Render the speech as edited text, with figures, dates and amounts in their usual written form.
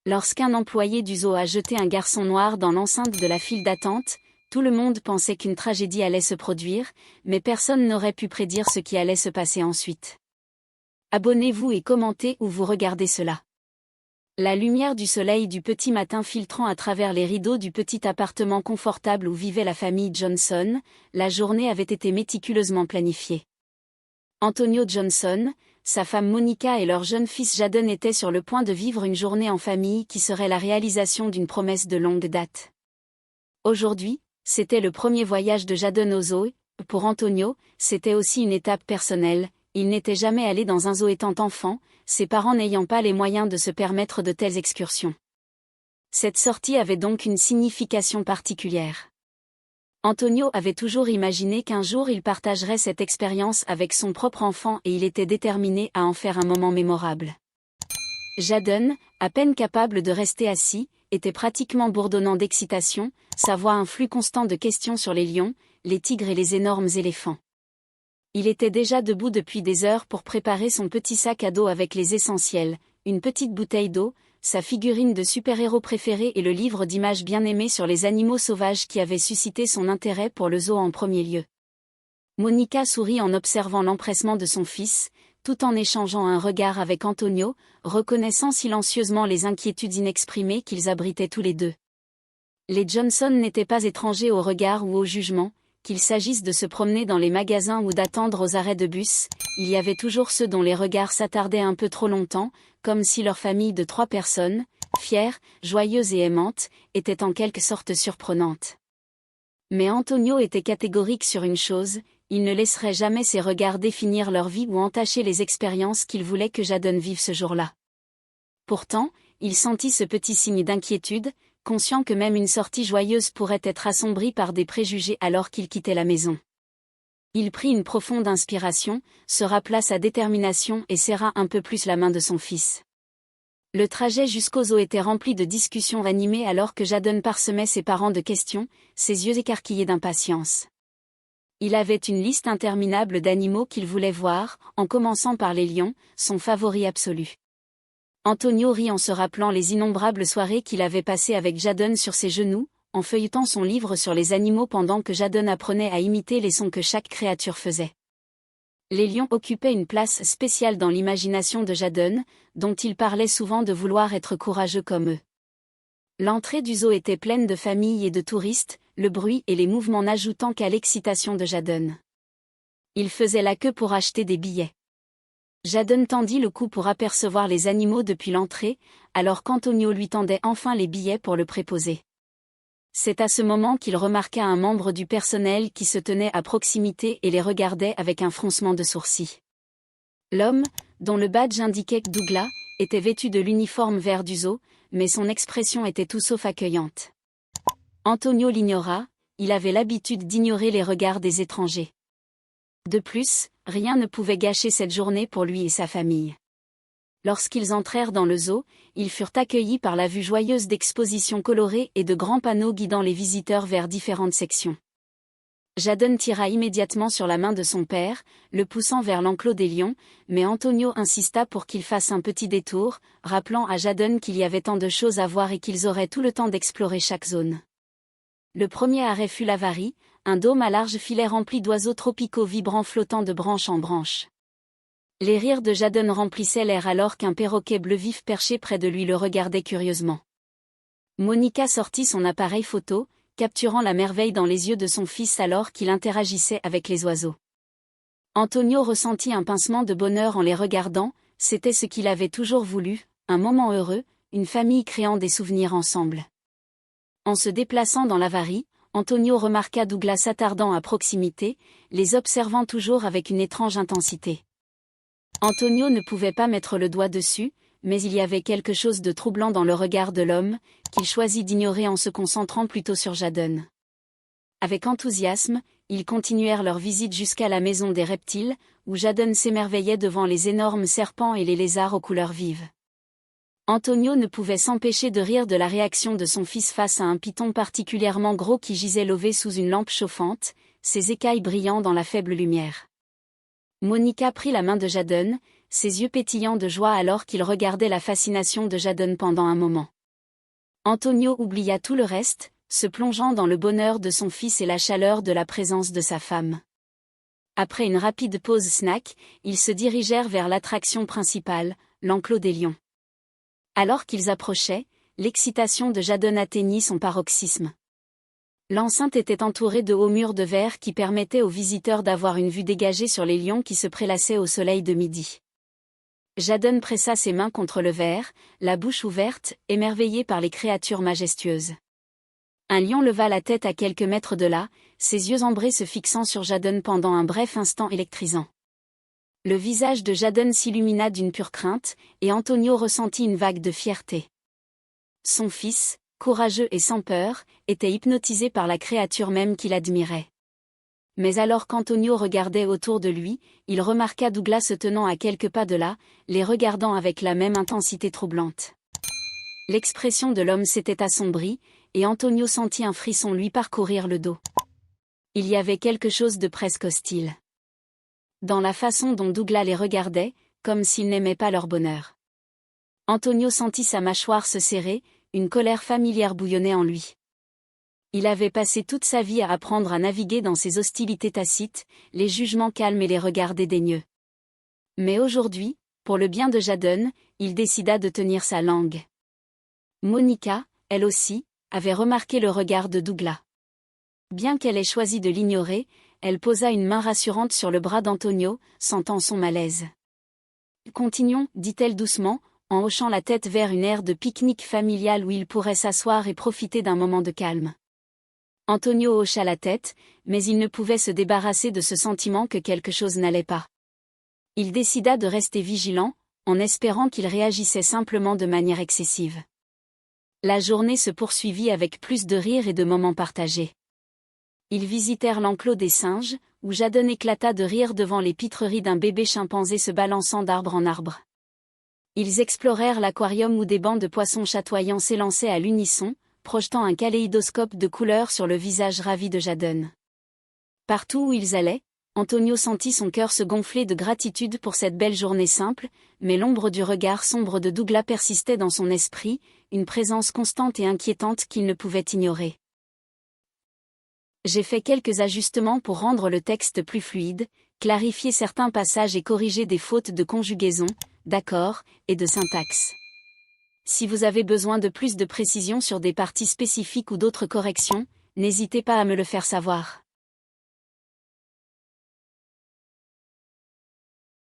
Lorsqu'un employé du zoo a jeté un garçon noir dans l'enceinte de la file d'attente, tout le monde pensait qu'une tragédie allait se produire, mais personne n'aurait pu prédire ce qui allait se passer ensuite. Abonnez-vous et commentez où vous regardez cela. La lumière du soleil du petit matin filtrant à travers les rideaux du petit appartement confortable où vivait la famille Johnson, la journée avait été méticuleusement planifiée. Antonio Johnson, sa femme Monica et leur jeune fils Jadon étaient sur le point de vivre une journée en famille qui serait la réalisation d'une promesse de longue date. Aujourd'hui, c'était le premier voyage de Jadon au zoo. Pour Antonio, c'était aussi une étape personnelle. Il n'était jamais allé dans un zoo étant enfant, ses parents n'ayant pas les moyens de se permettre de telles excursions. Cette sortie avait donc une signification particulière. Antonio avait toujours imaginé qu'un jour il partagerait cette expérience avec son propre enfant et il était déterminé à en faire un moment mémorable. Jadon, à peine capable de rester assis, était pratiquement bourdonnant d'excitation, sa voix un flux constant de questions sur les lions, les tigres et les énormes éléphants. Il était déjà debout depuis des heures pour préparer son petit sac à dos avec les essentiels, une petite bouteille d'eau, sa figurine de super-héros préféré et le livre d'images bien aimé sur les animaux sauvages qui avait suscité son intérêt pour le zoo en premier lieu. Monica sourit en observant l'empressement de son fils, tout en échangeant un regard avec Antonio, reconnaissant silencieusement les inquiétudes inexprimées qu'ils abritaient tous les deux. Les Johnson n'étaient pas étrangers au regard ou au jugement, qu'il s'agisse de se promener dans les magasins ou d'attendre aux arrêts de bus, il y avait toujours ceux dont les regards s'attardaient un peu trop longtemps, comme si leur famille de 3 personnes, fière, joyeuse et aimante, était en quelque sorte surprenante. Mais Antonio était catégorique sur une chose, il ne laisserait jamais ses regards définir leur vie ou entacher les expériences qu'il voulait que Jadon vive ce jour-là. Pourtant, il sentit ce petit signe d'inquiétude, conscient que même une sortie joyeuse pourrait être assombrie par des préjugés alors qu'il quittait la maison. Il prit une profonde inspiration, se rappela sa détermination et serra un peu plus la main de son fils. Le trajet jusqu'au zoo était rempli de discussions animées alors que Jadon parsemait ses parents de questions, ses yeux écarquillés d'impatience. Il avait une liste interminable d'animaux qu'il voulait voir, en commençant par les lions, son favori absolu. Antonio rit en se rappelant les innombrables soirées qu'il avait passées avec Jadon sur ses genoux, en feuilletant son livre sur les animaux pendant que Jadon apprenait à imiter les sons que chaque créature faisait. Les lions occupaient une place spéciale dans l'imagination de Jadon, dont il parlait souvent de vouloir être courageux comme eux. L'entrée du zoo était pleine de familles et de touristes, le bruit et les mouvements n'ajoutant qu'à l'excitation de Jadon. Il faisait la queue pour acheter des billets. Jadon tendit le cou pour apercevoir les animaux depuis l'entrée, alors qu'Antonio lui tendait enfin les billets pour le préposer. C'est à ce moment qu'il remarqua un membre du personnel qui se tenait à proximité et les regardait avec un froncement de sourcils. L'homme, dont le badge indiquait Douglas, était vêtu de l'uniforme vert du zoo, mais son expression était tout sauf accueillante. Antonio l'ignora, il avait l'habitude d'ignorer les regards des étrangers. De plus, rien ne pouvait gâcher cette journée pour lui et sa famille. Lorsqu'ils entrèrent dans le zoo, ils furent accueillis par la vue joyeuse d'expositions colorées et de grands panneaux guidant les visiteurs vers différentes sections. Jadon tira immédiatement sur la main de son père, le poussant vers l'enclos des lions, mais Antonio insista pour qu'il fasse un petit détour, rappelant à Jadon qu'il y avait tant de choses à voir et qu'ils auraient tout le temps d'explorer chaque zone. Le premier arrêt fut l'Avari, un dôme à large filet rempli d'oiseaux tropicaux vibrants flottant de branche en branche. Les rires de Jadon remplissaient l'air alors qu'un perroquet bleu vif perché près de lui le regardait curieusement. Monica sortit son appareil photo, capturant la merveille dans les yeux de son fils alors qu'il interagissait avec les oiseaux. Antonio ressentit un pincement de bonheur en les regardant, c'était ce qu'il avait toujours voulu, un moment heureux, une famille créant des souvenirs ensemble. En se déplaçant dans l'Avari, Antonio remarqua Douglas s'attardant à proximité, les observant toujours avec une étrange intensité. Antonio ne pouvait pas mettre le doigt dessus, mais il y avait quelque chose de troublant dans le regard de l'homme, qu'il choisit d'ignorer en se concentrant plutôt sur Jadon. Avec enthousiasme, ils continuèrent leur visite jusqu'à la maison des reptiles, où Jadon s'émerveillait devant les énormes serpents et les lézards aux couleurs vives. Antonio ne pouvait s'empêcher de rire de la réaction de son fils face à un python particulièrement gros qui gisait lové sous une lampe chauffante, ses écailles brillant dans la faible lumière. Monica prit la main de Jadon, ses yeux pétillants de joie alors qu'il regardait la fascination de Jadon pendant un moment. Antonio oublia tout le reste, se plongeant dans le bonheur de son fils et la chaleur de la présence de sa femme. Après une rapide pause snack, ils se dirigèrent vers l'attraction principale, l'enclos des lions. Alors qu'ils approchaient, l'excitation de Jadon atteignit son paroxysme. L'enceinte était entourée de hauts murs de verre qui permettaient aux visiteurs d'avoir une vue dégagée sur les lions qui se prélassaient au soleil de midi. Jadon pressa ses mains contre le verre, la bouche ouverte, émerveillé par les créatures majestueuses. Un lion leva la tête à quelques mètres de là, ses yeux ambrés se fixant sur Jadon pendant un bref instant électrisant. Le visage de Jadon s'illumina d'une pure crainte, et Antonio ressentit une vague de fierté. Son fils, courageux et sans peur, était hypnotisé par la créature même qu'il admirait. Mais alors qu'Antonio regardait autour de lui, il remarqua Douglas se tenant à quelques pas de là, les regardant avec la même intensité troublante. L'expression de l'homme s'était assombrie, et Antonio sentit un frisson lui parcourir le dos. Il y avait quelque chose de presque hostile dans la façon dont Douglas les regardait, comme s'il n'aimait pas leur bonheur. Antonio sentit sa mâchoire se serrer, une colère familière bouillonnait en lui. Il avait passé toute sa vie à apprendre à naviguer dans ces hostilités tacites, les jugements calmes et les regards dédaigneux. Mais aujourd'hui, pour le bien de Jadon, il décida de tenir sa langue. Monica, elle aussi, avait remarqué le regard de Douglas. Bien qu'elle ait choisi de l'ignorer, elle posa une main rassurante sur le bras d'Antonio, sentant son malaise. « Continuons, dit-elle doucement, en hochant la tête vers une aire de pique-nique familial où il pourrait s'asseoir et profiter d'un moment de calme. Antonio hocha la tête, mais il ne pouvait se débarrasser de ce sentiment que quelque chose n'allait pas. Il décida de rester vigilant, en espérant qu'il réagissait simplement de manière excessive. La journée se poursuivit avec plus de rires et de moments partagés. Ils visitèrent l'enclos des singes, où Jadon éclata de rire devant les pitreries d'un bébé chimpanzé se balançant d'arbre en arbre. Ils explorèrent l'aquarium où des bancs de poissons chatoyants s'élançaient à l'unisson, projetant un kaléidoscope de couleurs sur le visage ravi de Jadon. Partout où ils allaient, Antonio sentit son cœur se gonfler de gratitude pour cette belle journée simple, mais l'ombre du regard sombre de Douglas persistait dans son esprit, une présence constante et inquiétante qu'il ne pouvait ignorer. J'ai fait quelques ajustements pour rendre le texte plus fluide, clarifier certains passages et corriger des fautes de conjugaison, d'accords, et de syntaxe. Si vous avez besoin de plus de précision sur des parties spécifiques ou d'autres corrections, n'hésitez pas à me le faire savoir.